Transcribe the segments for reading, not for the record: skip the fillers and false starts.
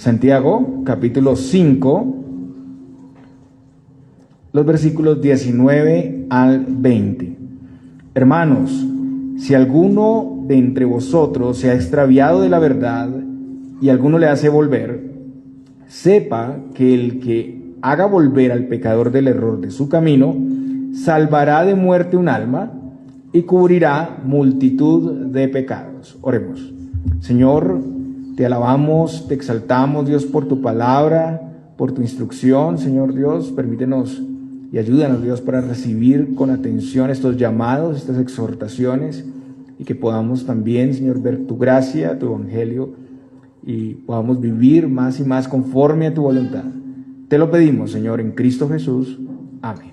Santiago, capítulo 5, los versículos 19 al 20. Hermanos, si alguno de entre vosotros se ha extraviado de la verdad y alguno le hace volver, sepa que el que haga volver al pecador del error de su camino, salvará de muerte un alma y cubrirá multitud de pecados. Oremos. Señor, te alabamos, te exaltamos, Dios, por tu palabra, por tu instrucción. Señor Dios, permítenos y ayúdanos, Dios, para recibir con atención estos llamados, estas exhortaciones, y que podamos también, Señor, ver tu gracia, tu evangelio, y podamos vivir más y más conforme a tu voluntad. Te lo pedimos, Señor, en Cristo Jesús. Amén.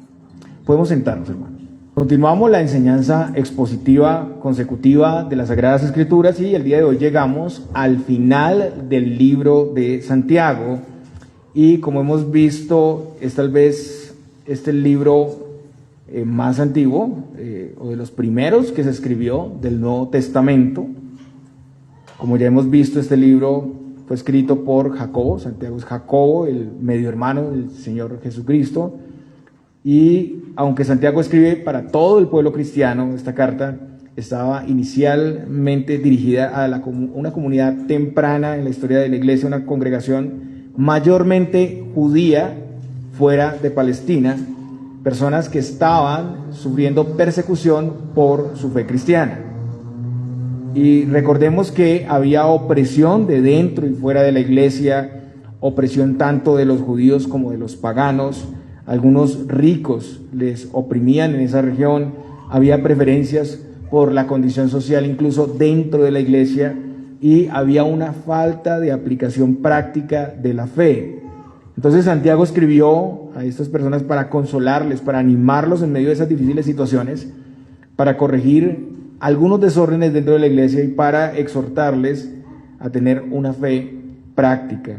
Podemos sentarnos, hermanos. Continuamos la enseñanza expositiva consecutiva de las Sagradas Escrituras y el día de hoy llegamos al final del libro de Santiago, y como hemos visto, es tal vez el libro más antiguo o de los primeros que se escribió del Nuevo Testamento. Como ya hemos visto, este libro fue escrito por Jacobo. Santiago es Jacobo, el medio hermano del Señor Jesucristo. Y aunque Santiago escribe para todo el pueblo cristiano, esta carta estaba inicialmente dirigida a una comunidad temprana en la historia de la iglesia, una congregación mayormente judía fuera de Palestina, personas que estaban sufriendo persecución por su fe cristiana. Y recordemos que había opresión de dentro y fuera de la iglesia, opresión tanto de los judíos como de los paganos. Algunos ricos les oprimían en esa región, había preferencias por la condición social incluso dentro de la iglesia, y había una falta de aplicación práctica de la fe. Entonces Santiago escribió a estas personas para consolarles, para animarlos en medio de esas difíciles situaciones, para corregir algunos desórdenes dentro de la iglesia y para exhortarles a tener una fe práctica.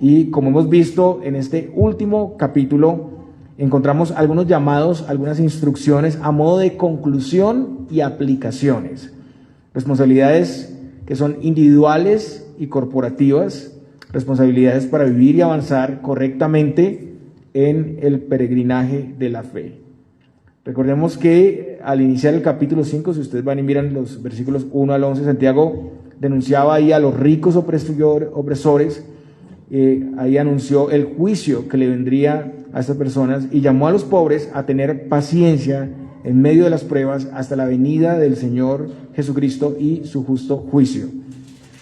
Y como hemos visto en este último capítulo, encontramos algunos llamados, algunas instrucciones a modo de conclusión y aplicaciones. Responsabilidades que son individuales y corporativas, responsabilidades para vivir y avanzar correctamente en el peregrinaje de la fe. Recordemos que al iniciar el capítulo 5, si ustedes van y miran los versículos 1 al 11, Santiago denunciaba ahí a los ricos opresores, ahí anunció el juicio que le vendría a estas personas y llamó a los pobres a tener paciencia en medio de las pruebas hasta la venida del Señor Jesucristo y su justo juicio.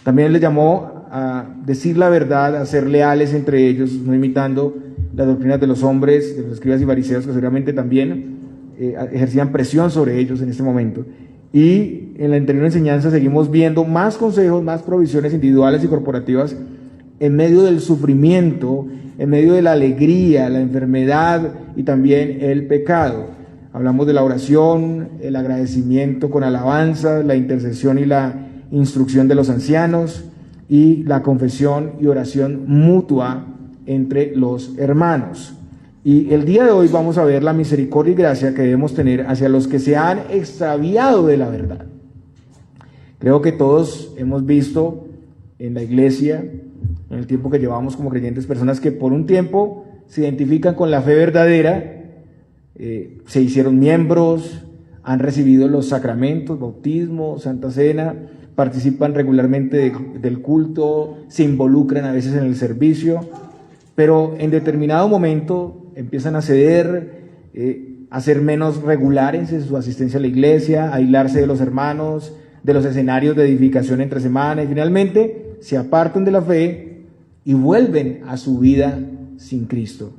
También les llamó a decir la verdad, a ser leales entre ellos, no imitando las doctrinas de los hombres, de los escribas y fariseos, que seguramente también ejercían presión sobre ellos en este momento. Y en la anterior enseñanza seguimos viendo más consejos, más provisiones individuales y corporativas en medio del sufrimiento, en medio de la alegría, la enfermedad y también el pecado. Hablamos de la oración, el agradecimiento con alabanza, la intercesión y la instrucción de los ancianos, y la confesión y oración mutua entre los hermanos. Y el día de hoy vamos a ver la misericordia y gracia que debemos tener hacia los que se han extraviado de la verdad. Creo que todos hemos visto en la iglesia, en el tiempo que llevamos como creyentes, personas que por un tiempo se identifican con la fe verdadera, se hicieron miembros, han recibido los sacramentos, bautismo, Santa Cena, participan regularmente del culto, se involucran a veces en el servicio, pero en determinado momento empiezan a ceder, a ser menos regulares en su asistencia a la iglesia, a aislarse de los hermanos, de los escenarios de edificación entre semana, y finalmente se apartan de la fe y vuelven a su vida sin Cristo.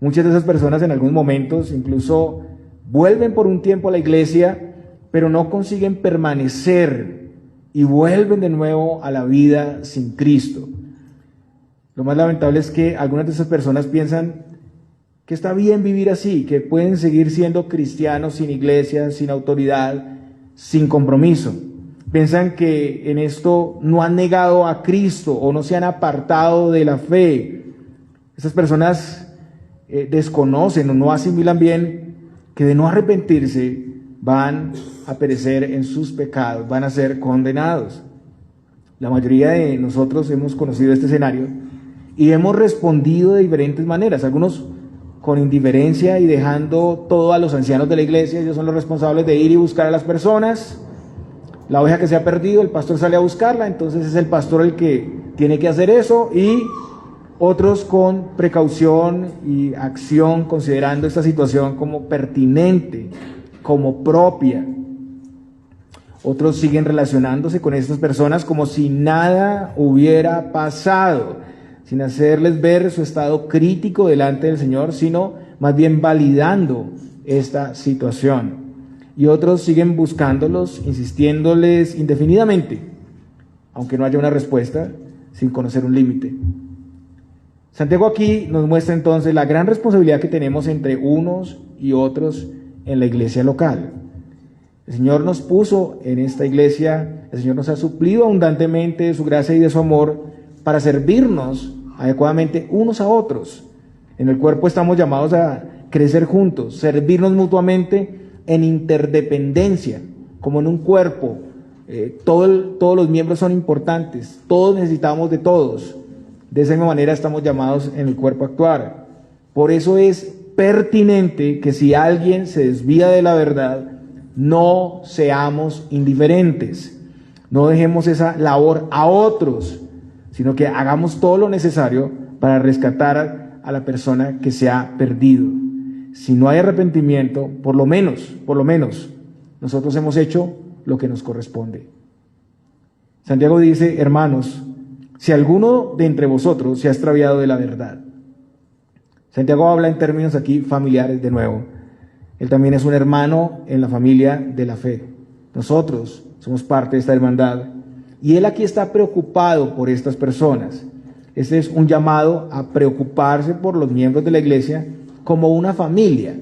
Muchas de esas personas en algunos momentos incluso vuelven por un tiempo a la iglesia, pero no consiguen permanecer y vuelven de nuevo a la vida sin Cristo. Lo más lamentable es que algunas de esas personas piensan que está bien vivir así, que pueden seguir siendo cristianos sin iglesia, sin autoridad, sin compromiso. Piensan que en esto no han negado a Cristo o no se han apartado de la fe. Esas personas desconocen o no asimilan bien que de no arrepentirse van a perecer en sus pecados, van a ser condenados. La mayoría de nosotros hemos conocido este escenario y hemos respondido de diferentes maneras, algunos con indiferencia y dejando todo a los ancianos de la iglesia. Ellos son los responsables de ir y buscar a las personas. La oveja que se ha perdido, el pastor sale a buscarla, entonces es el pastor el que tiene que hacer eso, y otros con precaución y acción, considerando esta situación como pertinente, como propia. Otros siguen relacionándose con estas personas como si nada hubiera pasado, sin hacerles ver su estado crítico delante del Señor, sino más bien validando esta situación. Y otros siguen buscándolos, insistiéndoles indefinidamente, aunque no haya una respuesta, sin conocer un límite. Santiago aquí nos muestra entonces la gran responsabilidad que tenemos entre unos y otros en la iglesia local. El Señor nos puso en esta iglesia, el Señor nos ha suplido abundantemente de su gracia y de su amor para servirnos adecuadamente unos a otros. En el cuerpo estamos llamados a crecer juntos, servirnos mutuamente en interdependencia, como en un cuerpo. Todos los miembros son importantes, todos necesitamos de todos. De esa misma manera estamos llamados en el cuerpo a actuar. Por eso es pertinente que si alguien se desvía de la verdad, no seamos indiferentes, no dejemos esa labor a otros, sino que hagamos todo lo necesario para rescatar a la persona que se ha perdido. Si no hay arrepentimiento, por lo menos, nosotros hemos hecho lo que nos corresponde. Santiago dice: hermanos, si alguno de entre vosotros se ha extraviado de la verdad. Santiago habla en términos aquí familiares de nuevo. Él también es un hermano en la familia de la fe. Nosotros somos parte de esta hermandad. Y él aquí está preocupado por estas personas. Este es un llamado a preocuparse por los miembros de la iglesia como una familia,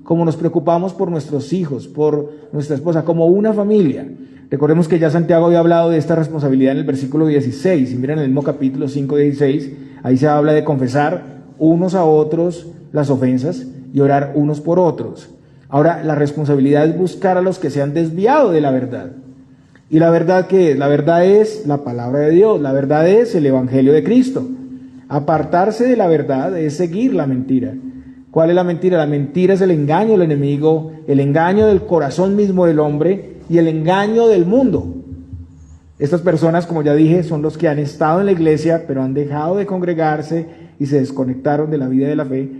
como nos preocupamos por nuestros hijos, por nuestra esposa, como una familia. Recordemos que ya Santiago había hablado de esta responsabilidad en el versículo 16, y miren en el mismo capítulo 5:16, ahí se habla de confesar unos a otros las ofensas y orar unos por otros. Ahora, la responsabilidad es buscar a los que se han desviado de la verdad. ¿Y la verdad qué es? La verdad es la palabra de Dios, la verdad es el evangelio de Cristo. Apartarse de la verdad es seguir la mentira. ¿Cuál es la mentira? La mentira es el engaño del enemigo, el engaño del corazón mismo del hombre y el engaño del mundo. Estas personas, como ya dije, son los que han estado en la iglesia, pero han dejado de congregarse y se desconectaron de la vida de la fe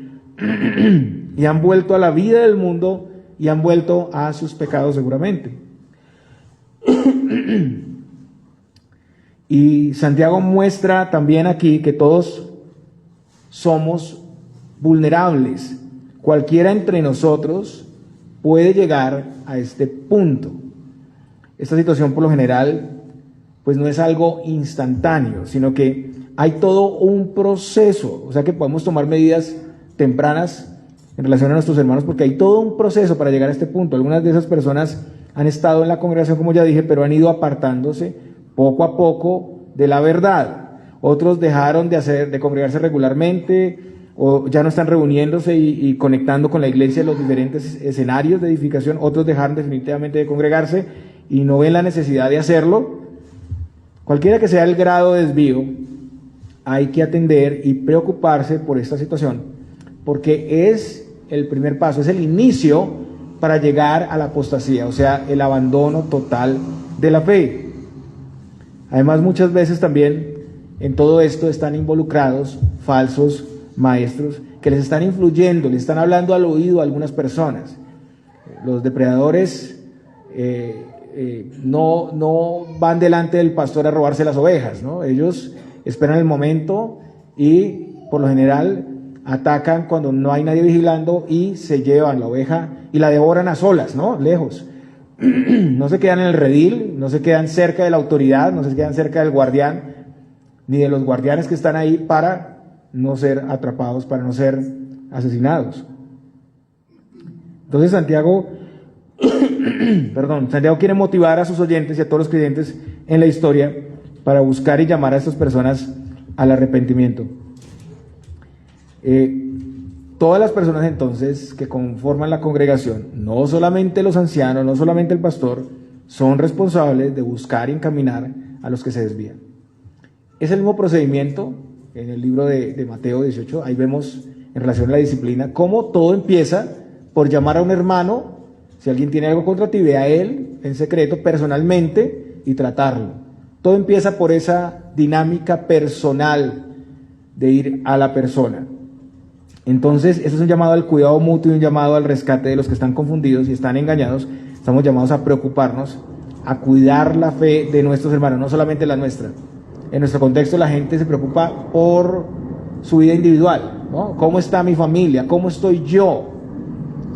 y han vuelto a la vida del mundo y han vuelto a sus pecados seguramente. Y Santiago muestra también aquí que todos somos vulnerables. Cualquiera entre nosotros puede llegar a este punto. Esta situación por lo general pues no es algo instantáneo, sino que hay todo un proceso, o sea que podemos tomar medidas tempranas en relación a nuestros hermanos, porque hay todo un proceso para llegar a este punto. Algunas de esas personas han estado en la congregación, como ya dije, pero han ido apartándose poco a poco de la verdad. Otros dejaron de congregarse regularmente, o ya no están reuniéndose y conectando con la iglesia en los diferentes escenarios de edificación. Otros dejaron definitivamente de congregarse y no ven la necesidad de hacerlo. Cualquiera que sea el grado de desvío, hay que atender y preocuparse por esta situación, porque es el primer paso, es el inicio para llegar a la apostasía, o sea, el abandono total de la fe. Además, muchas veces también en todo esto están involucrados falsos maestros que les están influyendo, les están hablando al oído a algunas personas. Los depredadores no van delante del pastor a robarse las ovejas, ¿no? Ellos esperan el momento y por lo general atacan cuando no hay nadie vigilando y se llevan la oveja y la devoran a solas, ¿no? Lejos. No se quedan en el redil, no se quedan cerca de la autoridad, no se quedan cerca del guardián, ni de los guardianes que están ahí para no ser atrapados, para no ser asesinados. Entonces Santiago quiere motivar a sus oyentes y a todos los creyentes en la historia para buscar y llamar a estas personas al arrepentimiento. Todas las personas entonces que conforman la congregación, no solamente los ancianos, no solamente el pastor, son responsables de buscar y encaminar a los que se desvían. Es el mismo procedimiento en el libro de Mateo 18, ahí vemos en relación a la disciplina, cómo todo empieza por llamar a un hermano, si alguien tiene algo contra ti, ve a él en secreto, personalmente, y tratarlo. Todo empieza por esa dinámica personal de ir a la persona. Entonces, eso es un llamado al cuidado mutuo y un llamado al rescate de los que están confundidos y están engañados. Estamos llamados a preocuparnos, a cuidar la fe de nuestros hermanos, no solamente la nuestra. En nuestro contexto la gente se preocupa por su vida individual, ¿no? ¿Cómo está mi familia? ¿Cómo estoy yo?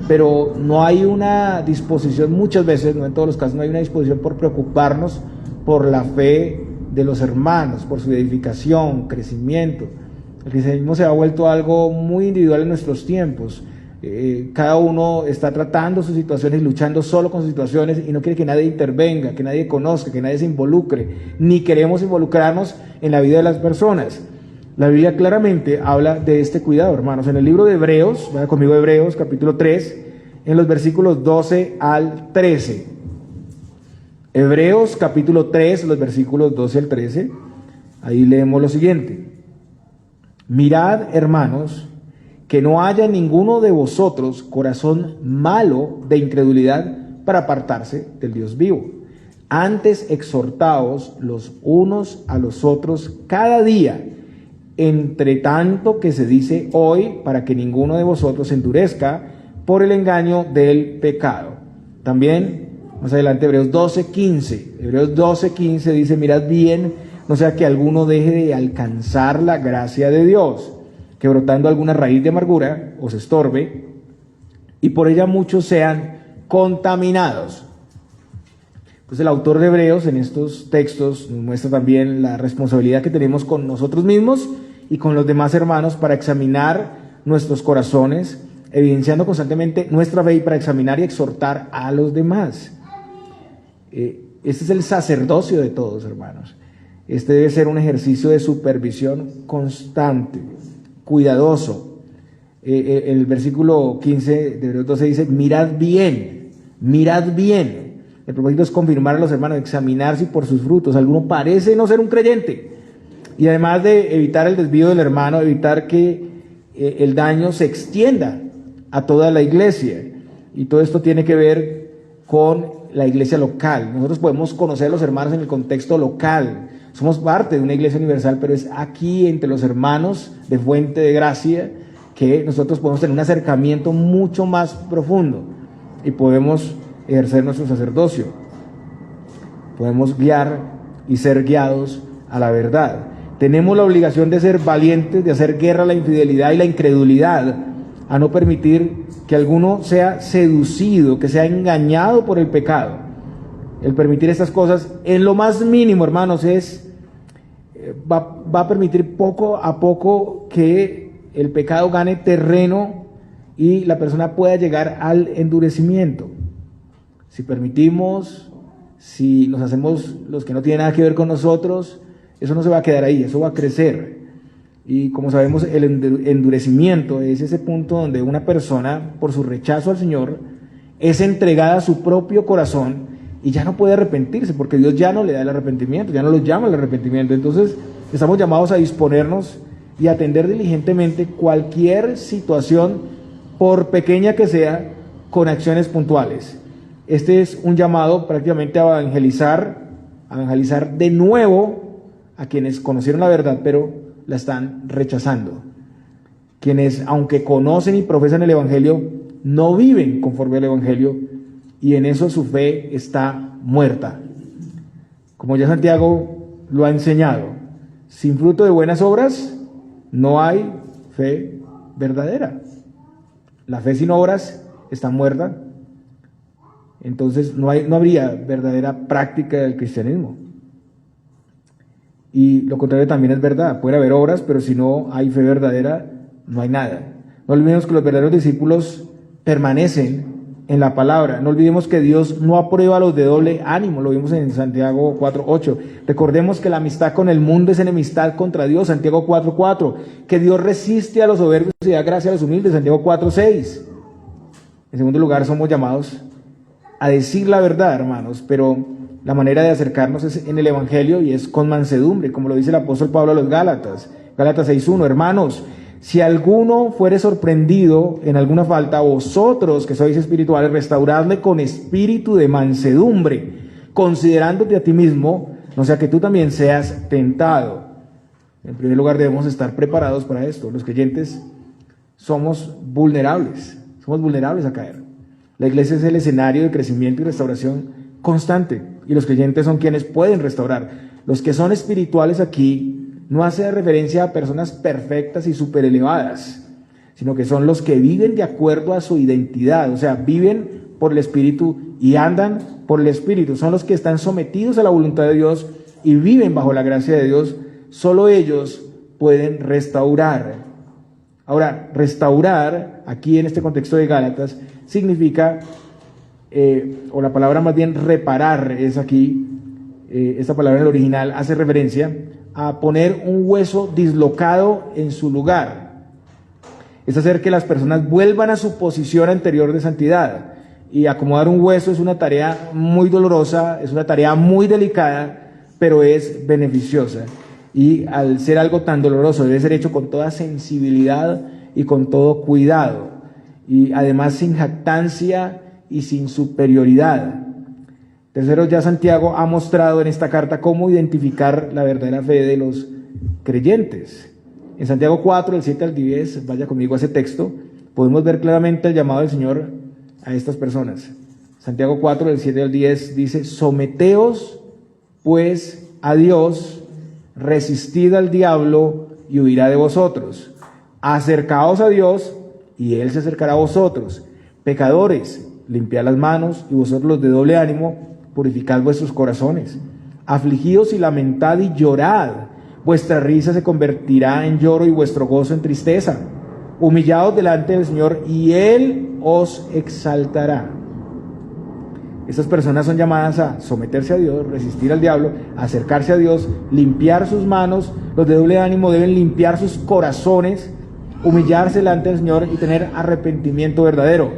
Pero no hay una disposición, muchas veces, no en todos los casos, no hay una disposición por preocuparnos por la fe de los hermanos, por su edificación, crecimiento. El cristianismo se ha vuelto algo muy individual en nuestros tiempos. Cada uno está tratando sus situaciones, luchando solo con sus situaciones y no quiere que nadie intervenga, que nadie conozca, que nadie se involucre, ni queremos involucrarnos en la vida de las personas. La Biblia claramente habla de este cuidado, hermanos. En el libro de Hebreos, vaya conmigo a Hebreos capítulo 3, en los versículos 12 al 13. Hebreos capítulo 3, los versículos 12 al 13, ahí leemos lo siguiente. Mirad, hermanos, que no haya ninguno de vosotros corazón malo de incredulidad para apartarse del Dios vivo. Antes exhortaos los unos a los otros cada día, entre tanto que se dice hoy, para que ninguno de vosotros se endurezca por el engaño del pecado. También, más adelante, Hebreos 12:15. Hebreos 12:15 dice, mirad bien, no sea que alguno deje de alcanzar la gracia de Dios, que brotando alguna raíz de amargura os estorbe, y por ella muchos sean contaminados. Pues el autor de Hebreos en estos textos nos muestra también la responsabilidad que tenemos con nosotros mismos y con los demás hermanos para examinar nuestros corazones, evidenciando constantemente nuestra fe y para examinar y exhortar a los demás. Este es el sacerdocio de todos, hermanos. Este debe ser un ejercicio de supervisión constante, cuidadoso. El versículo 15 de Hebreos 12 dice, mirad bien, mirad bien. El propósito es confirmar a los hermanos, examinar si por sus frutos alguno parece no ser un creyente. Y además de evitar el desvío del hermano, evitar que el daño se extienda a toda la iglesia. Y todo esto tiene que ver con la iglesia local. Nosotros podemos conocer a los hermanos en el contexto local. Somos parte de una iglesia universal, pero es aquí entre los hermanos de Fuente de Gracia que nosotros podemos tener un acercamiento mucho más profundo y podemos ejercer nuestro sacerdocio. Podemos guiar y ser guiados a la verdad. Tenemos la obligación de ser valientes, de hacer guerra a la infidelidad y la incredulidad, a no permitir que alguno sea seducido, que sea engañado por el pecado. El permitir estas cosas, en lo más mínimo, hermanos, va a permitir poco a poco que el pecado gane terreno y la persona pueda llegar al endurecimiento. Si permitimos, si nos hacemos los que no tienen nada que ver con nosotros, eso no se va a quedar ahí, eso va a crecer. Y como sabemos, el endurecimiento es ese punto donde una persona, por su rechazo al Señor, es entregada a su propio corazón y ya no puede arrepentirse, porque Dios ya no le da el arrepentimiento, ya no lo llama al arrepentimiento. Entonces, estamos llamados a disponernos y atender diligentemente cualquier situación, por pequeña que sea, con acciones puntuales. Este es un llamado prácticamente a evangelizar de nuevo a quienes conocieron la verdad, pero la están rechazando. Quienes, aunque conocen y profesan el Evangelio, no viven conforme al Evangelio, y en eso su fe está muerta. Como ya Santiago lo ha enseñado, sin fruto de buenas obras no hay fe verdadera. La fe sin obras está muerta. Entonces no habría verdadera práctica del cristianismo. Y lo contrario también es verdad, puede haber obras, pero si no hay fe verdadera, no hay nada. No olvidemos que los verdaderos discípulos permanecen en la palabra. No olvidemos que Dios no aprueba a los de doble ánimo, lo vimos en Santiago 4:8. Recordemos que la amistad con el mundo es enemistad contra Dios, Santiago 4:4. Que Dios resiste a los soberbios y da gracia a los humildes, Santiago 4:6. En segundo lugar, somos llamados a decir la verdad, hermanos, pero la manera de acercarnos es en el Evangelio y es con mansedumbre, como lo dice el apóstol Pablo a los Gálatas. Gálatas 6:1, hermanos, si alguno fuere sorprendido en alguna falta, vosotros que sois espirituales, restauradle con espíritu de mansedumbre, considerándote a ti mismo, no sea que tú también seas tentado. En primer lugar, debemos estar preparados para esto. Los creyentes somos vulnerables a caer. La iglesia es el escenario de crecimiento y restauración constante, y los creyentes son quienes pueden restaurar. Los que son espirituales aquí no hace referencia a personas perfectas y súper elevadas, sino que son los que viven de acuerdo a su identidad, o sea, viven por el Espíritu y andan por el Espíritu. Son los que están sometidos a la voluntad de Dios y viven bajo la gracia de Dios. Solo ellos pueden restaurar. Ahora, restaurar, aquí en este contexto de Gálatas, significa, o la palabra más bien reparar es aquí, esta palabra en el original hace referencia a poner un hueso dislocado en su lugar. Es hacer que las personas vuelvan a su posición anterior de santidad. Y acomodar un hueso es una tarea muy dolorosa, es una tarea muy delicada, pero es beneficiosa. Y al ser algo tan doloroso, debe ser hecho con toda sensibilidad y con todo cuidado. Y además sin jactancia y sin superioridad. Tercero, ya Santiago ha mostrado en esta carta cómo identificar la verdadera fe de los creyentes. En Santiago 4, del 7 al 10, vaya conmigo a ese texto, podemos ver claramente el llamado del Señor a estas personas. Santiago 4, del 7 al 10 dice: someteos pues a Dios, resistid al diablo y huirá de vosotros. Acercaos a Dios y Él se acercará a vosotros. Pecadores, limpiad las manos, y vosotros los de doble ánimo, purificad vuestros corazones. Afligidos y lamentad y llorad, vuestra risa se convertirá en lloro y vuestro gozo en tristeza. Humillaos delante del Señor y Él os exaltará. Estas personas son llamadas a someterse a Dios, resistir al diablo, acercarse a Dios, limpiar sus manos. Los de doble ánimo deben limpiar sus corazones, humillarse delante del Señor y tener arrepentimiento verdadero.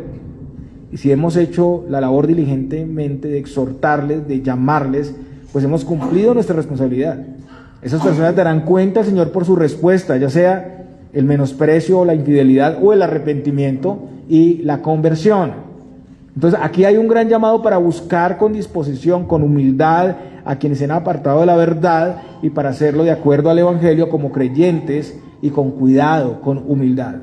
Y si hemos hecho la labor diligentemente de exhortarles, de llamarles, pues hemos cumplido nuestra responsabilidad. Esas personas darán cuenta al Señor por su respuesta, ya sea el menosprecio o la infidelidad o el arrepentimiento y la conversión. Entonces aquí hay un gran llamado para buscar con disposición, con humildad a quienes se han apartado de la verdad y para hacerlo de acuerdo al Evangelio como creyentes y con cuidado, con humildad.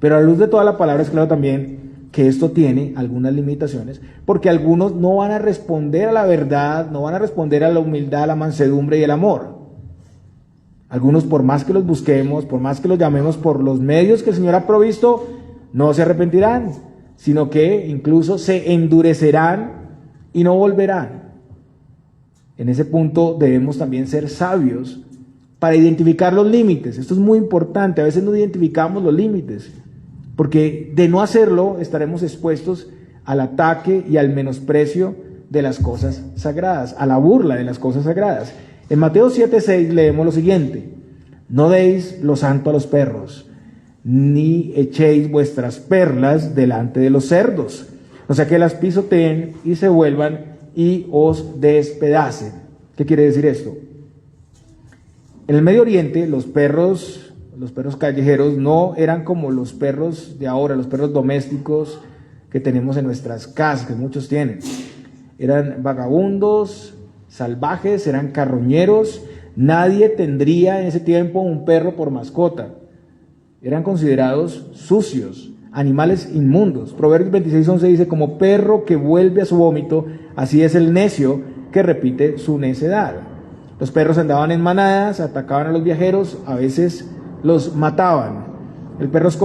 Pero a la luz de toda la palabra es claro también que esto tiene algunas limitaciones, porque algunos no van a responder a la verdad, no van a responder a la humildad, a la mansedumbre y el amor. Algunos, por más que los busquemos, por más que los llamemos por los medios que el Señor ha provisto, no se arrepentirán, sino que incluso se endurecerán y no volverán. En ese punto debemos también ser sabios para identificar los límites. Esto es muy importante, a veces no identificamos los límites, porque de no hacerlo estaremos expuestos al ataque y al menosprecio de las cosas sagradas, a la burla de las cosas sagradas. En Mateo 7:6 leemos lo siguiente: no deis lo santo a los perros, ni echéis vuestras perlas delante de los cerdos, o sea que las pisoteen y se vuelvan y os despedacen. ¿Qué quiere decir esto? En el Medio Oriente los perros callejeros no eran como los perros de ahora, los perros domésticos que tenemos en nuestras casas, que muchos tienen. Eran vagabundos, salvajes, eran carroñeros. Nadie tendría en ese tiempo un perro por mascota. Eran considerados sucios, animales inmundos. Proverbios 26:11 dice: como perro que vuelve a su vómito, así es el necio que repite su necedad. Los perros andaban en manadas, atacaban a los viajeros, a veces los mataban. El perro es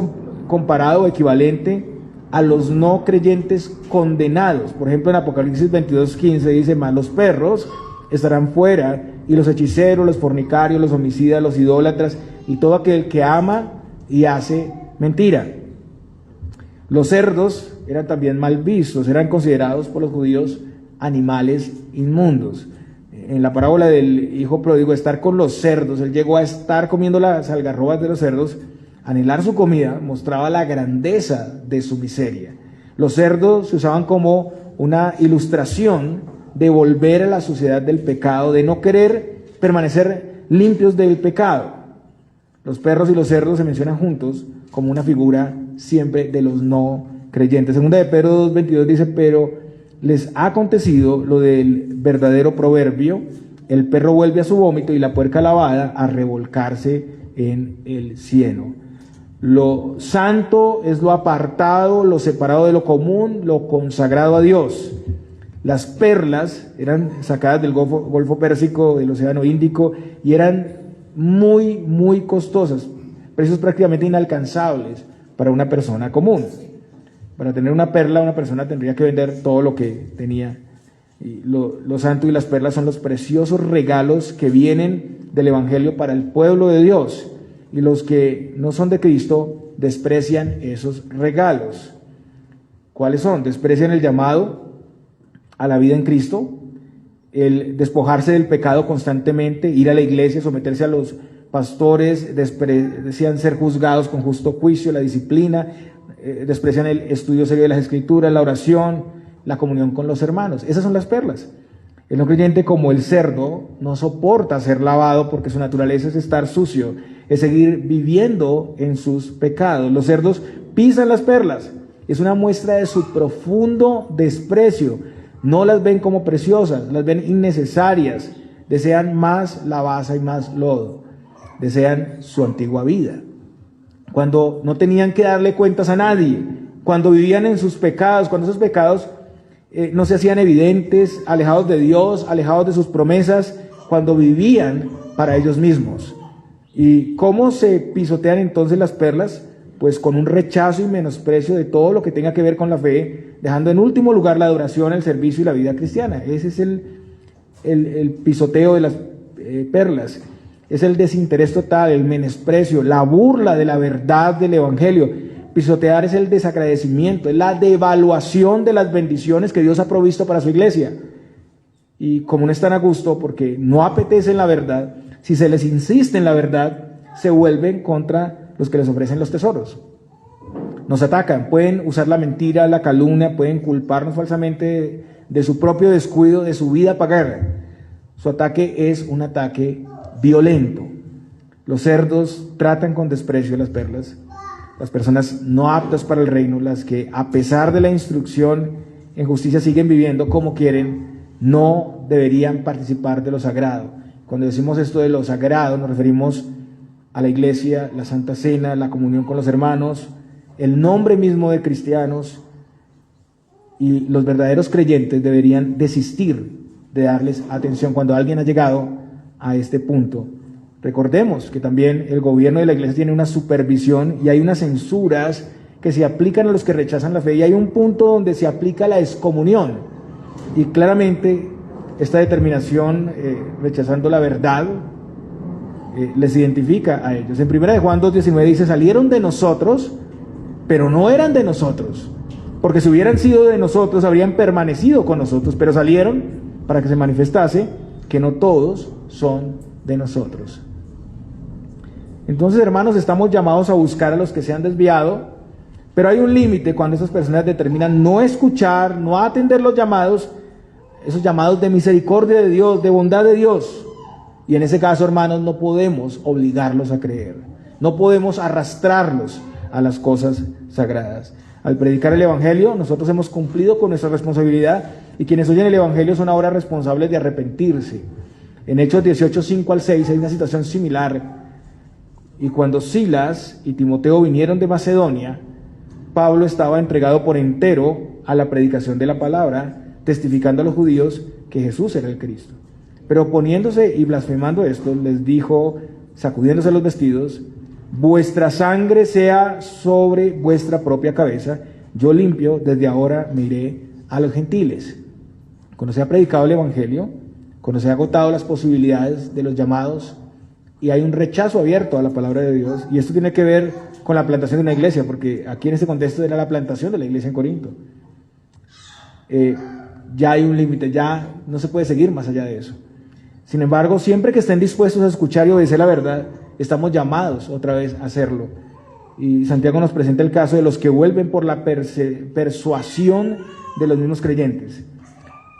comparado, equivalente a los no creyentes condenados. Por ejemplo, en Apocalipsis 22:15 dice: mas los perros estarán fuera, y los hechiceros, los fornicarios, los homicidas, los idólatras y todo aquel que ama y hace mentira. Los cerdos eran también mal vistos, eran considerados por los judíos animales inmundos. En la parábola del hijo pródigo, estar con los cerdos, él llegó a estar comiendo las algarrobas de los cerdos, anhelar su comida, mostraba la grandeza de su miseria. Los cerdos se usaban como una ilustración de volver a la suciedad del pecado, de no querer permanecer limpios del pecado. Los perros y los cerdos se mencionan juntos como una figura siempre de los no creyentes. Segunda de Pedro 2:22 dice, pero les ha acontecido lo del verdadero proverbio, el perro vuelve a su vómito y la puerca lavada a revolcarse en el cieno. Lo santo es lo apartado, lo separado de lo común, lo consagrado a Dios. Las perlas eran sacadas del Golfo Pérsico, del Océano Índico, y eran muy, muy costosas, precios prácticamente inalcanzables para una persona común. Para tener una perla, una persona tendría que vender todo lo que tenía. Y lo santo y las perlas son los preciosos regalos que vienen del Evangelio para el pueblo de Dios. Y los que no son de Cristo desprecian esos regalos. ¿Cuáles son? Desprecian el llamado a la vida en Cristo, el despojarse del pecado constantemente, ir a la iglesia, someterse a los pastores, desprecian ser juzgados con justo juicio, la disciplina, desprecian el estudio serio de las Escrituras, la oración, la comunión con los hermanos. Esas son las perlas. El no creyente, como el cerdo, no soporta ser lavado porque su naturaleza es estar sucio, es seguir viviendo en sus pecados. Los cerdos pisan las perlas. Es una muestra de su profundo desprecio. No las ven como preciosas, las ven innecesarias. Desean más lavaza y más lodo. Desean su antigua vida. Cuando no tenían que darle cuentas a nadie, cuando vivían en sus pecados, cuando esos pecados no se hacían evidentes, alejados de Dios, alejados de sus promesas, cuando vivían para ellos mismos. ¿Y cómo se pisotean entonces las perlas? Pues con un rechazo y menosprecio de todo lo que tenga que ver con la fe, dejando en último lugar la adoración, el servicio y la vida cristiana. Ese es el pisoteo de las perlas. Es el desinterés total, el menosprecio, la burla de la verdad del Evangelio. Pisotear es el desagradecimiento, es la devaluación de las bendiciones que Dios ha provisto para su iglesia. Y como no están a gusto porque no apetecen la verdad, si se les insiste en la verdad, se vuelven contra los que les ofrecen los tesoros. Nos atacan, pueden usar la mentira, la calumnia, pueden culparnos falsamente de su propio descuido, de su vida pagana. Su ataque es un ataque violento. Los cerdos tratan con desprecio las perlas. Las personas no aptas para el reino, las que a pesar de la instrucción en justicia siguen viviendo como quieren, no deberían participar de lo sagrado. Cuando decimos esto de lo sagrado, nos referimos a la iglesia, la Santa Cena, la comunión con los hermanos, el nombre mismo de cristianos, y los verdaderos creyentes deberían desistir de darles atención cuando alguien ha llegado a este punto. Recordemos que también el gobierno de la iglesia tiene una supervisión y hay unas censuras que se aplican a los que rechazan la fe, y hay un punto donde se aplica la excomunión, y claramente esta determinación rechazando la verdad les identifica a ellos. En 1 Juan 2:19 dice, salieron de nosotros, pero no eran de nosotros, porque si hubieran sido de nosotros habrían permanecido con nosotros, pero salieron para que se manifestase que no todos son de nosotros. Entonces, hermanos, estamos llamados a buscar a los que se han desviado, pero hay un límite cuando esas personas determinan no escuchar, no atender los llamados, esos llamados de misericordia de Dios, de bondad de Dios. Y en ese caso, hermanos, no podemos obligarlos a creer, no podemos arrastrarlos a las cosas sagradas. Al predicar el Evangelio, nosotros hemos cumplido con nuestra responsabilidad, y quienes oyen el Evangelio son ahora responsables de arrepentirse. En Hechos 18, 5 al 6 hay una situación similar. Y cuando Silas y Timoteo vinieron de Macedonia, Pablo estaba entregado por entero a la predicación de la palabra, testificando a los judíos que Jesús era el Cristo. Pero oponiéndose y blasfemando esto, les dijo, sacudiéndose los vestidos, vuestra sangre sea sobre vuestra propia cabeza, yo limpio, desde ahora me iré a los gentiles. Cuando se ha predicado el Evangelio, cuando se ha agotado las posibilidades de los llamados, y hay un rechazo abierto a la palabra de Dios, y esto tiene que ver con la plantación de una iglesia, porque aquí en este contexto era la plantación de la iglesia en Corinto. Ya hay un límite, ya no se puede seguir más allá de eso. Sin embargo, siempre que estén dispuestos a escuchar y obedecer la verdad, estamos llamados otra vez a hacerlo. Y Santiago nos presenta el caso de los que vuelven por la persuasión de los mismos creyentes.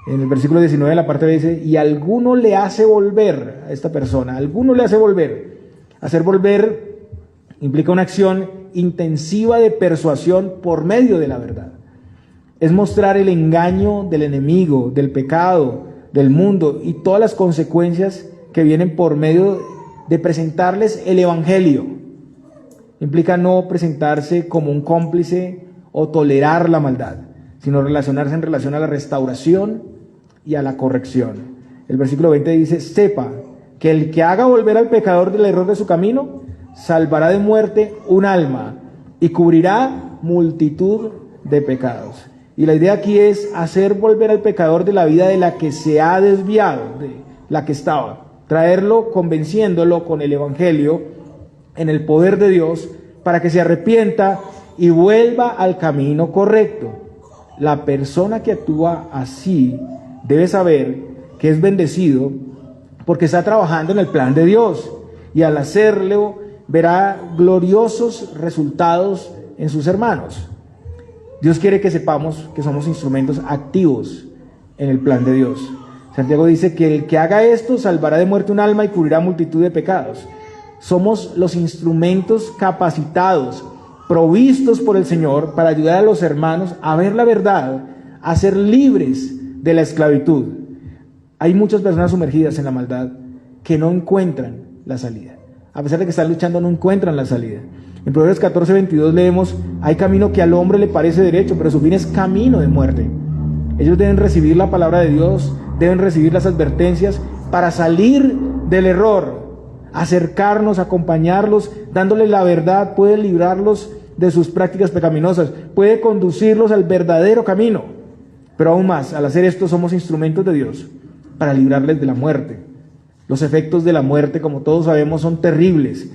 En el versículo 19 de la parte B dice, y alguno le hace volver a esta persona, alguno le hace volver. Hacer volver Implica una acción intensiva de persuasión por medio de la verdad. Es mostrar el engaño del enemigo, del pecado, del mundo y todas las consecuencias que vienen por medio de presentarles el evangelio. Implica no presentarse como un cómplice o tolerar la maldad, sino relacionarse en relación a la restauración y a la corrección. El versículo 20 dice: sepa que el que haga volver al pecador del error de su camino, salvará de muerte un alma y cubrirá multitud de pecados. Y la idea aquí es hacer volver al pecador de la vida de la que se ha desviado, de la que estaba, traerlo convenciéndolo con el evangelio en el poder de Dios para que se arrepienta y vuelva al camino correcto. La persona que actúa así debe saber que es bendecido porque está trabajando en el plan de Dios, y al hacerlo verá gloriosos resultados en sus hermanos. Dios quiere que sepamos que somos instrumentos activos en el plan de Dios. Santiago dice que el que haga esto salvará de muerte un alma y cubrirá multitud de pecados. Somos los instrumentos capacitados, provistos por el Señor para ayudar a los hermanos a ver la verdad, a ser libres de la esclavitud. Hay muchas personas sumergidas en la maldad que no encuentran la salida. A pesar de que están luchando, no encuentran la salida. En Proverbios 14:22 leemos: hay camino que al hombre le parece derecho, pero su fin es camino de muerte. Ellos deben recibir la palabra de Dios, deben recibir las advertencias para salir del error, acercarnos, acompañarlos, dándoles la verdad, puede librarlos de sus prácticas pecaminosas, puede conducirlos al verdadero camino. Pero aún más, al hacer esto somos instrumentos de Dios para librarles de la muerte. Los efectos de la muerte, como todos sabemos, son terribles.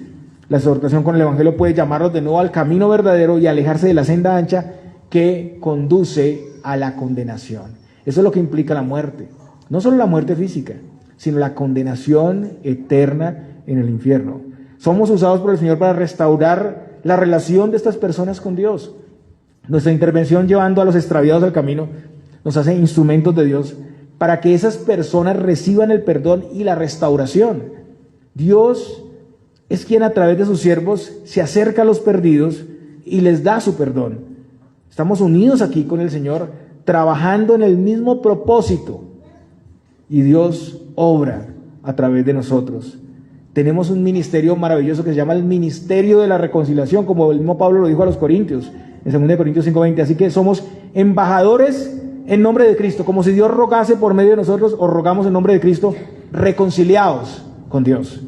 La exhortación con el evangelio puede llamarlos de nuevo al camino verdadero y alejarse de la senda ancha que conduce a la condenación. Eso es lo que implica la muerte. No solo la muerte física, sino la condenación eterna en el infierno. Somos usados por el Señor para restaurar la relación de estas personas con Dios. Nuestra intervención llevando a los extraviados al camino nos hace instrumentos de Dios para que esas personas reciban el perdón y la restauración. Dios es quien a través de sus siervos se acerca a los perdidos y les da su perdón. Estamos unidos aquí con el Señor, trabajando en el mismo propósito, y Dios obra a través de nosotros. Tenemos un ministerio maravilloso que se llama el ministerio de la reconciliación, como el mismo Pablo lo dijo a los Corintios, en 2 Corintios 5:20. Así que somos embajadores en nombre de Cristo, como si Dios rogase por medio de nosotros, o rogamos en nombre de Cristo, reconciliados con Dios.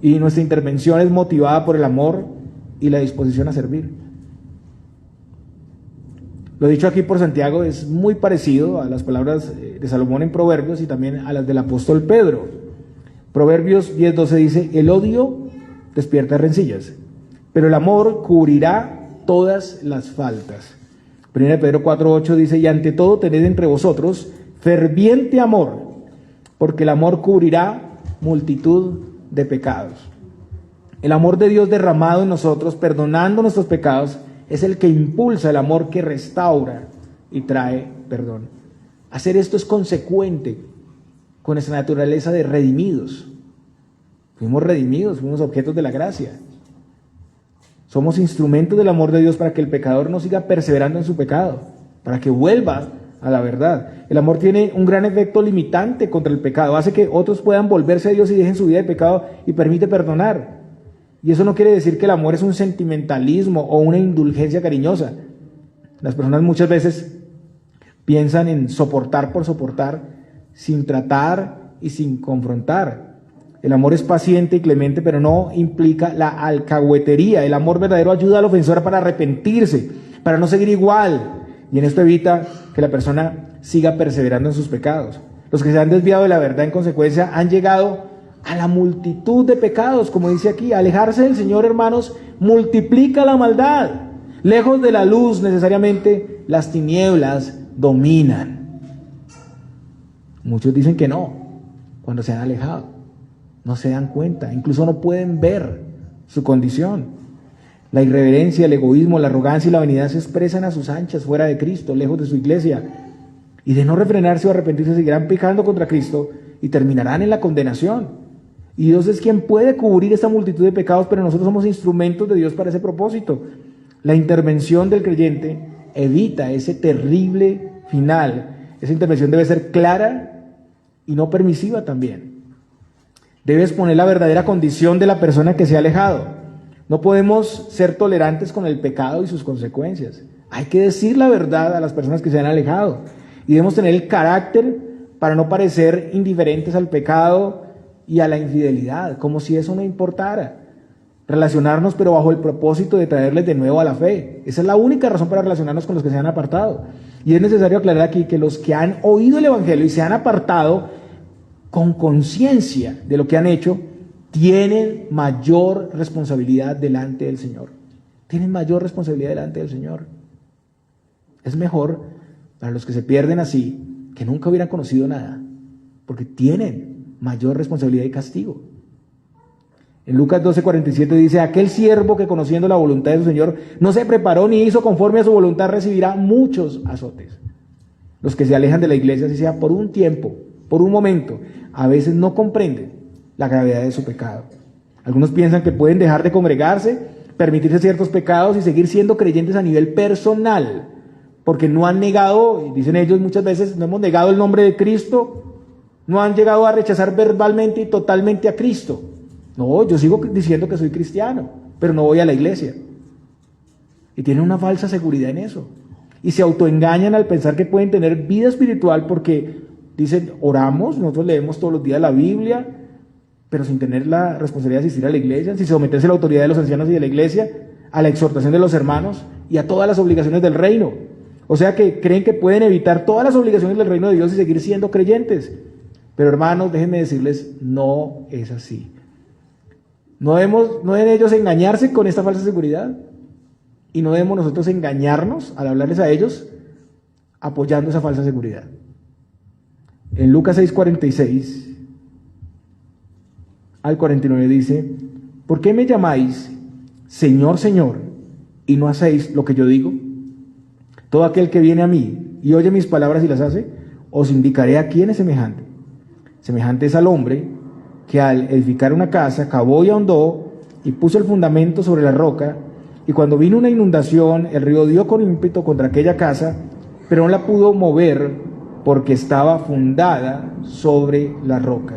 Y nuestra intervención es motivada por el amor y la disposición a servir. Lo dicho aquí por Santiago es muy parecido a las palabras de Salomón en Proverbios y también a las del apóstol Pedro. Proverbios 10:12 dice: el odio despierta rencillas, pero el amor cubrirá todas las faltas. 1 Pedro 4:8 dice: y ante todo tened entre vosotros ferviente amor, porque el amor cubrirá multitud de pecados. El amor de Dios derramado en nosotros, perdonando nuestros pecados, es el que impulsa el amor que restaura y trae perdón. Hacer esto es consecuente con nuestra naturaleza de redimidos. Fuimos redimidos, fuimos objetos de la gracia. Somos instrumentos del amor de Dios para que el pecador no siga perseverando en su pecado, para que vuelva a la verdad. El amor tiene un gran efecto limitante contra el pecado, hace que otros puedan volverse a Dios y dejen su vida de pecado, y permite perdonar. Y eso no quiere decir que el amor es un sentimentalismo o una indulgencia cariñosa. Las personas muchas veces piensan en soportar por soportar, sin tratar y sin confrontar. El amor es paciente y clemente, pero no implica la alcahuetería. El amor verdadero ayuda al ofensor para arrepentirse, para no seguir igual. Y en esto evita que la persona siga perseverando en sus pecados. Los que se han desviado de la verdad en consecuencia han llegado a la multitud de pecados, como dice aquí. Alejarse del Señor, hermanos, multiplica la maldad. Lejos de la luz, necesariamente, las tinieblas dominan. Muchos dicen que no, cuando se han alejado. No se dan cuenta, incluso no pueden ver su condición. La irreverencia, el egoísmo, la arrogancia y la vanidad se expresan a sus anchas fuera de Cristo, lejos de su iglesia. Y de no refrenarse o arrepentirse, seguirán pecando contra Cristo y terminarán en la condenación. Y Dios es quien puede cubrir esta multitud de pecados, pero nosotros somos instrumentos de Dios para ese propósito. La intervención del creyente evita ese terrible final. Esa intervención debe ser clara y no permisiva también. Debe exponer la verdadera condición de la persona que se ha alejado. No podemos ser tolerantes con el pecado y sus consecuencias. Hay que decir la verdad a las personas que se han alejado. Y debemos tener el carácter para no parecer indiferentes al pecado y a la infidelidad, como si eso no importara. Relacionarnos, pero bajo el propósito de traerles de nuevo a la fe. Esa es la única razón para relacionarnos con los que se han apartado. Y es necesario aclarar aquí que los que han oído el Evangelio y se han apartado con conciencia de lo que han hecho, tienen mayor responsabilidad delante del Señor. Tienen mayor responsabilidad delante del Señor. Es mejor para los que se pierden así, que nunca hubieran conocido nada, porque tienen mayor responsabilidad y castigo. En Lucas 12:47 dice: aquel siervo que conociendo la voluntad de su Señor no se preparó ni hizo conforme a su voluntad recibirá muchos azotes. Los que se alejan de la iglesia, así sea por un tiempo, por un momento, a veces no comprenden la gravedad de su pecado. Algunos piensan que pueden dejar de congregarse, permitirse ciertos pecados y seguir siendo creyentes a nivel personal, porque no han negado, dicen ellos muchas veces, no hemos negado el nombre de Cristo, no han llegado a rechazar verbalmente y totalmente a Cristo. No, yo sigo diciendo que soy cristiano, pero no voy a la iglesia. Y tienen una falsa seguridad en eso. Y se autoengañan al pensar que pueden tener vida espiritual porque dicen, oramos, nosotros leemos todos los días la Biblia, pero sin tener la responsabilidad de asistir a la iglesia, sin someterse a la autoridad de los ancianos y de la iglesia, a la exhortación de los hermanos y a todas las obligaciones del reino. O sea que creen que pueden evitar todas las obligaciones del reino de Dios y seguir siendo creyentes. Pero hermanos, déjenme decirles, no es así. No deben ellos engañarse con esta falsa seguridad y no debemos nosotros engañarnos al hablarles a ellos apoyando esa falsa seguridad. En Lucas 6:46 al 49 dice: ¿por qué me llamáis Señor, Señor, y no hacéis lo que yo digo? Todo aquel que viene a mí y oye mis palabras y las hace, os indicaré a quién es semejante. Semejante es al hombre que al edificar una casa cavó y ahondó y puso el fundamento sobre la roca, y cuando vino una inundación, el río dio con ímpetu contra aquella casa, pero no la pudo mover porque estaba fundada sobre la roca.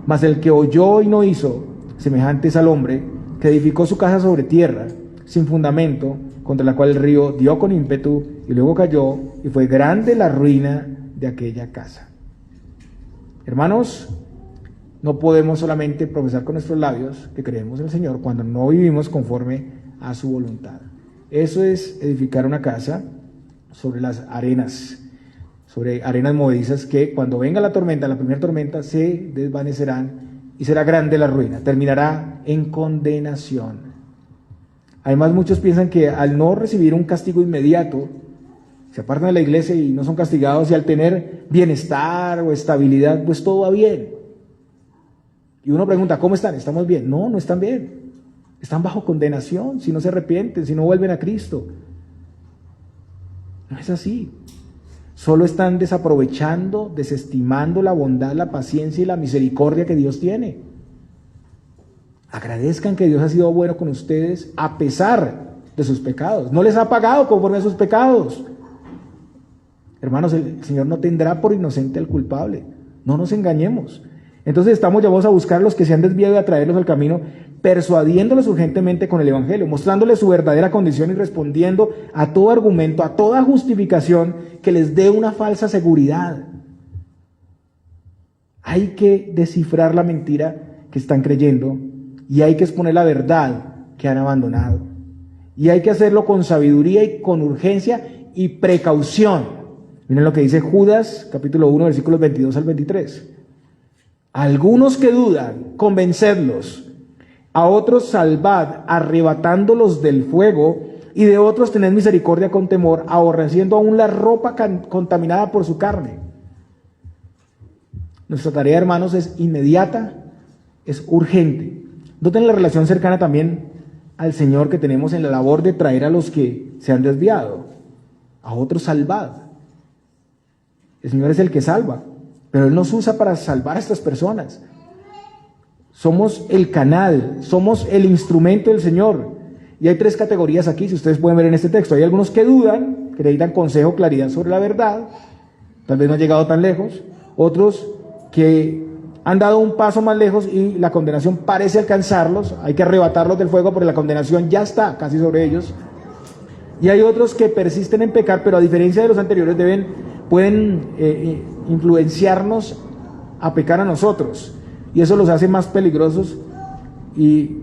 Mas el que oyó y no hizo, semejante es al hombre que edificó su casa sobre tierra, sin fundamento, contra la cual el río dio con ímpetu y luego cayó, y fue grande la ruina de aquella casa. Hermanos, no podemos solamente profesar con nuestros labios que creemos en el Señor cuando no vivimos conforme a su voluntad. Eso es edificar una casa sobre las arenas, sobre arenas movedizas que cuando venga la tormenta, la primera tormenta, se desvanecerán y será grande la ruina, terminará en condenación. Además, muchos piensan que al no recibir un castigo inmediato, se apartan de la iglesia y no son castigados, y al tener bienestar o estabilidad, pues todo va bien. Y uno pregunta, ¿cómo están? ¿Estamos bien? No, no están bien. Están bajo condenación si no se arrepienten, si no vuelven a Cristo. No es así. Solo están desaprovechando, desestimando la bondad, la paciencia y la misericordia que Dios tiene. Agradezcan que Dios ha sido bueno con ustedes a pesar de sus pecados. No les ha pagado conforme a sus pecados. Hermanos, el Señor no tendrá por inocente al culpable. No nos engañemos. Entonces estamos llamados a buscar a los que se han desviado y a traerlos al camino, persuadiéndolos urgentemente con el Evangelio, mostrándoles su verdadera condición y respondiendo a todo argumento, a toda justificación que les dé una falsa seguridad. Hay que descifrar la mentira que están creyendo y hay que exponer la verdad que han abandonado. Y hay que hacerlo con sabiduría y con urgencia y precaución. Miren lo que dice Judas, capítulo 1, versículos 22 al 23. A algunos que dudan, convencedlos; a otros salvad, arrebatándolos del fuego; y de otros tened misericordia con temor, aborreciendo aún la ropa contaminada por su carne. Nuestra tarea, hermanos, es inmediata, es urgente. Noten la relación cercana también al Señor que tenemos en la labor de traer a los que se han desviado. A otros salvad. El Señor es el que salva, pero Él nos usa para salvar a estas personas. Somos el canal, somos el instrumento del Señor. Y hay 3 categorías aquí, si ustedes pueden ver en este texto. Hay algunos que dudan, que necesitan consejo, claridad sobre la verdad, tal vez no han llegado tan lejos. Otros que han dado un paso más lejos y la condenación parece alcanzarlos, hay que arrebatarlos del fuego porque la condenación ya está casi sobre ellos. Y hay otros que persisten en pecar, pero a diferencia de los anteriores pueden influenciarnos a pecar a nosotros, y eso los hace más peligrosos, y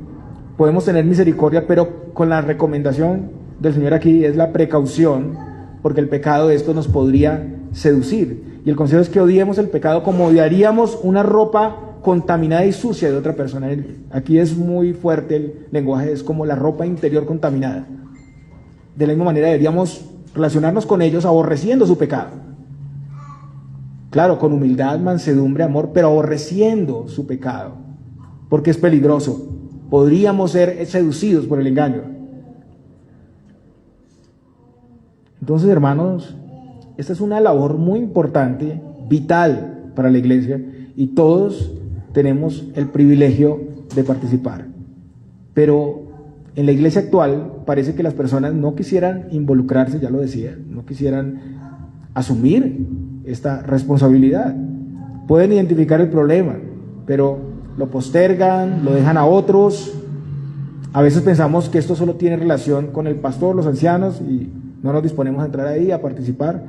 podemos tener misericordia, pero con la recomendación del Señor aquí es la precaución, porque el pecado de esto nos podría seducir, y el consejo es que odiemos el pecado como odiaríamos una ropa contaminada y sucia de otra persona. Aquí es muy fuerte el lenguaje, es como la ropa interior contaminada. De la misma manera deberíamos relacionarnos con ellos aborreciendo su pecado. Claro, con humildad, mansedumbre, amor, pero aborreciendo su pecado, porque es peligroso. Podríamos ser seducidos por el engaño. Entonces, hermanos, esta es una labor muy importante, vital para la iglesia, y todos tenemos el privilegio de participar. Pero en la iglesia actual parece que las personas no quisieran involucrarse, ya lo decía, no quisieran asumir esta responsabilidad. Pueden identificar el problema, pero lo postergan, lo dejan a otros. A veces pensamos que esto solo tiene relación con el pastor, los ancianos, y no nos disponemos a entrar ahí, a participar.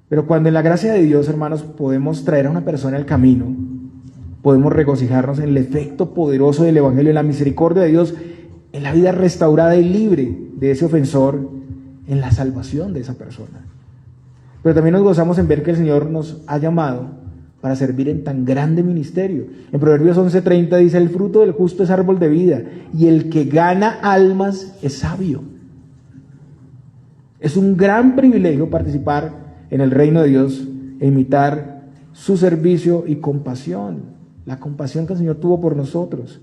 Pero cuando en la gracia de Dios, hermanos, podemos traer a una persona al camino, podemos regocijarnos en el efecto poderoso del Evangelio, en la misericordia de Dios, en la vida restaurada y libre de ese ofensor, en la salvación de esa persona. Pero también nos gozamos en ver que el Señor nos ha llamado para servir en tan grande ministerio. En Proverbios 11:30 dice: el fruto del justo es árbol de vida, y el que gana almas es sabio. Es un gran privilegio participar en el reino de Dios e imitar su servicio y compasión, la compasión que el Señor tuvo por nosotros.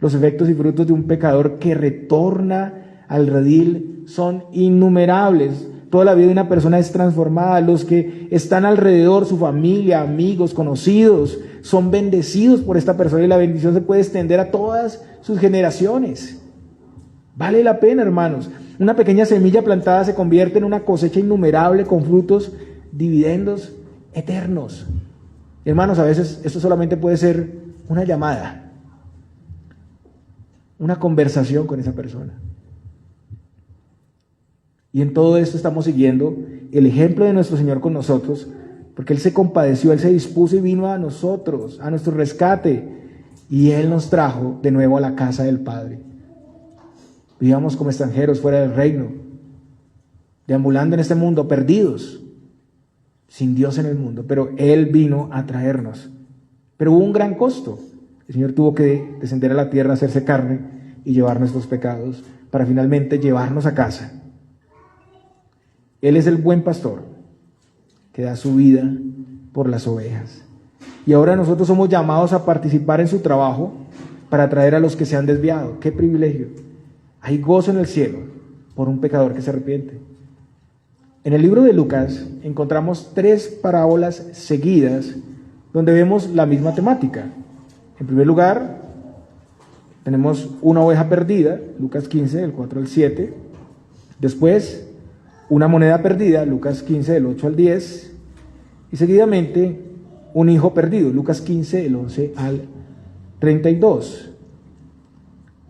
Los efectos y frutos de un pecador que retorna al redil son innumerables. Toda la vida de una persona es transformada. Los que están alrededor, su familia, amigos, conocidos, son bendecidos por esta persona, y la bendición se puede extender a todas sus generaciones. Vale la pena, hermanos. Una pequeña semilla plantada se convierte en una cosecha innumerable con frutos, dividendos eternos. Hermanos, a veces esto solamente puede ser una llamada, una conversación con esa persona. Y en todo esto estamos siguiendo el ejemplo de nuestro Señor con nosotros, porque Él se compadeció, Él se dispuso y vino a nosotros, a nuestro rescate, y Él nos trajo de nuevo a la casa del Padre. Vivíamos como extranjeros fuera del reino, deambulando en este mundo, perdidos, sin Dios en el mundo, pero Él vino a traernos. Pero hubo un gran costo. El Señor tuvo que descender a la tierra, hacerse carne y llevar nuestros pecados, para finalmente llevarnos a casa. Él es el buen pastor que da su vida por las ovejas. Y ahora nosotros somos llamados a participar en su trabajo para traer a los que se han desviado. ¡Qué privilegio! Hay gozo en el cielo por un pecador que se arrepiente. En el libro de Lucas encontramos 3 parábolas seguidas donde vemos la misma temática. En primer lugar, tenemos una oveja perdida, Lucas 15, del 4 al 7. Después, una moneda perdida, Lucas 15, del 8 al 10. Y seguidamente, un hijo perdido, Lucas 15, del 11 al 32.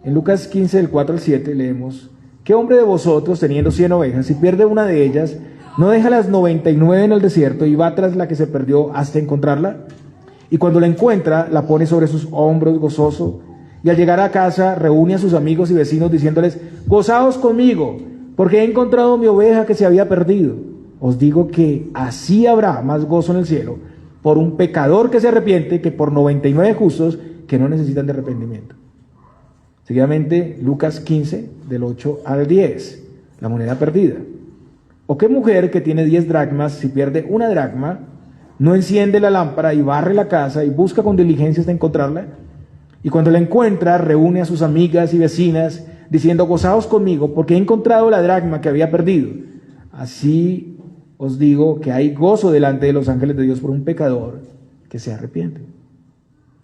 En Lucas 15, del 4 al 7, leemos: ¿qué hombre de vosotros, teniendo 100 ovejas, si pierde una de ellas, no deja las 99 en el desierto y va tras la que se perdió hasta encontrarla? Y cuando la encuentra, la pone sobre sus hombros gozoso, y al llegar a casa reúne a sus amigos y vecinos diciéndoles: gozaos conmigo, porque he encontrado mi oveja que se había perdido. Os digo que así habrá más gozo en el cielo por un pecador que se arrepiente que por 99 justos que no necesitan de arrepentimiento. Seguidamente, Lucas 15, del 8 al 10, la moneda perdida. ¿O qué mujer que tiene 10 dracmas, si pierde una dracma, no enciende la lámpara y barre la casa y busca con diligencia hasta encontrarla? Y cuando la encuentra, reúne a sus amigas y vecinas, diciendo: gozaos conmigo, porque he encontrado la dracma que había perdido. Así os digo que hay gozo delante de los ángeles de Dios por un pecador que se arrepiente.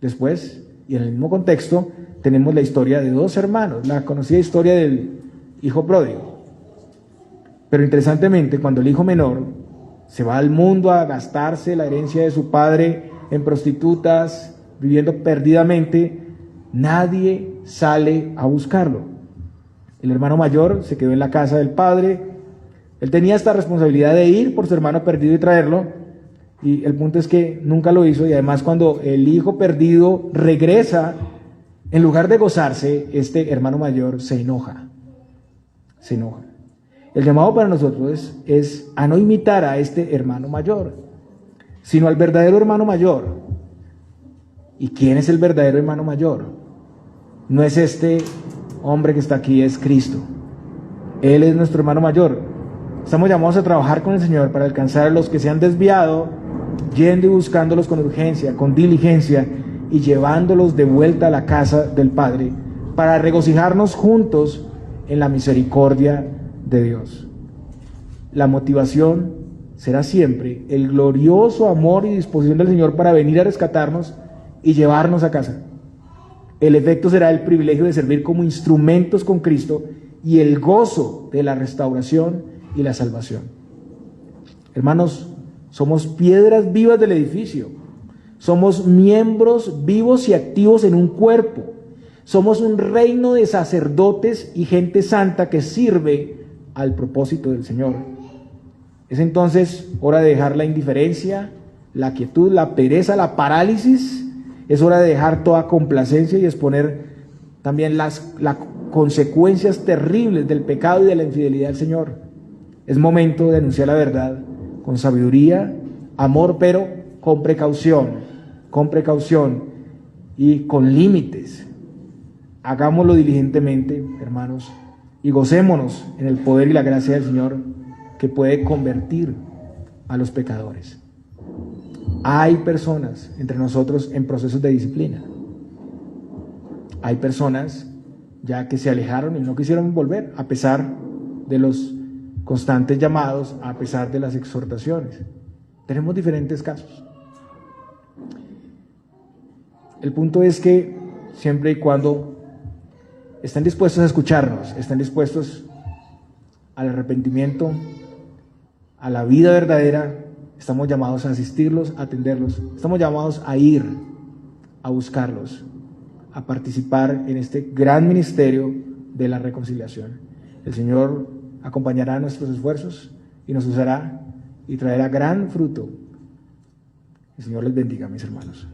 Después, Y en el mismo contexto tenemos la historia de dos hermanos, la conocida historia del hijo pródigo. Pero interesantemente, cuando el hijo menor se va al mundo a gastarse la herencia de su padre en prostitutas, viviendo perdidamente, nadie sale a buscarlo. El hermano mayor se quedó en la casa del padre. Él tenía esta responsabilidad de ir por su hermano perdido y traerlo, y el punto es que nunca lo hizo. Y además, cuando el hijo perdido regresa, en lugar de gozarse, este hermano mayor se enoja. Se enoja. El llamado para nosotros es a no imitar a este hermano mayor, sino al verdadero hermano mayor. ¿Y quién es el verdadero hermano mayor? No es este hombre que está aquí, es Cristo. Él es nuestro hermano mayor. Estamos llamados a trabajar con el Señor para alcanzar a los que se han desviado, yendo y buscándolos con urgencia, con diligencia, y llevándolos de vuelta a la casa del Padre, para regocijarnos juntos en la misericordia de Dios. La motivación será siempre el glorioso amor y disposición del Señor para venir a rescatarnos y llevarnos a casa. El efecto será el privilegio de servir como instrumentos con Cristo y el gozo de la restauración y la salvación. Hermanos, somos piedras vivas del edificio. Somos miembros vivos y activos en un cuerpo. Somos un reino de sacerdotes y gente santa que sirve al propósito del Señor. Es entonces hora de dejar la indiferencia, la quietud, la pereza, la parálisis. Es hora de dejar toda complacencia y exponer también las consecuencias terribles del pecado y de la infidelidad al Señor. Es momento de anunciar la verdad con sabiduría, amor, pero con precaución y con límites. Hagámoslo diligentemente, hermanos, y gocémonos en el poder y la gracia del Señor, que puede convertir a los pecadores. Hay personas entre nosotros en procesos de disciplina. Hay personas ya que se alejaron y no quisieron volver, a pesar de los constantes llamados, a pesar de las exhortaciones. Tenemos diferentes casos. El punto es que siempre y cuando estén dispuestos a escucharnos, estén dispuestos al arrepentimiento, a la vida verdadera, estamos llamados a asistirlos, a atenderlos. Estamos llamados a ir, a buscarlos, a participar en este gran ministerio de la reconciliación. El Señor acompañará nuestros esfuerzos y nos usará y traerá gran fruto. El Señor les bendiga, mis hermanos.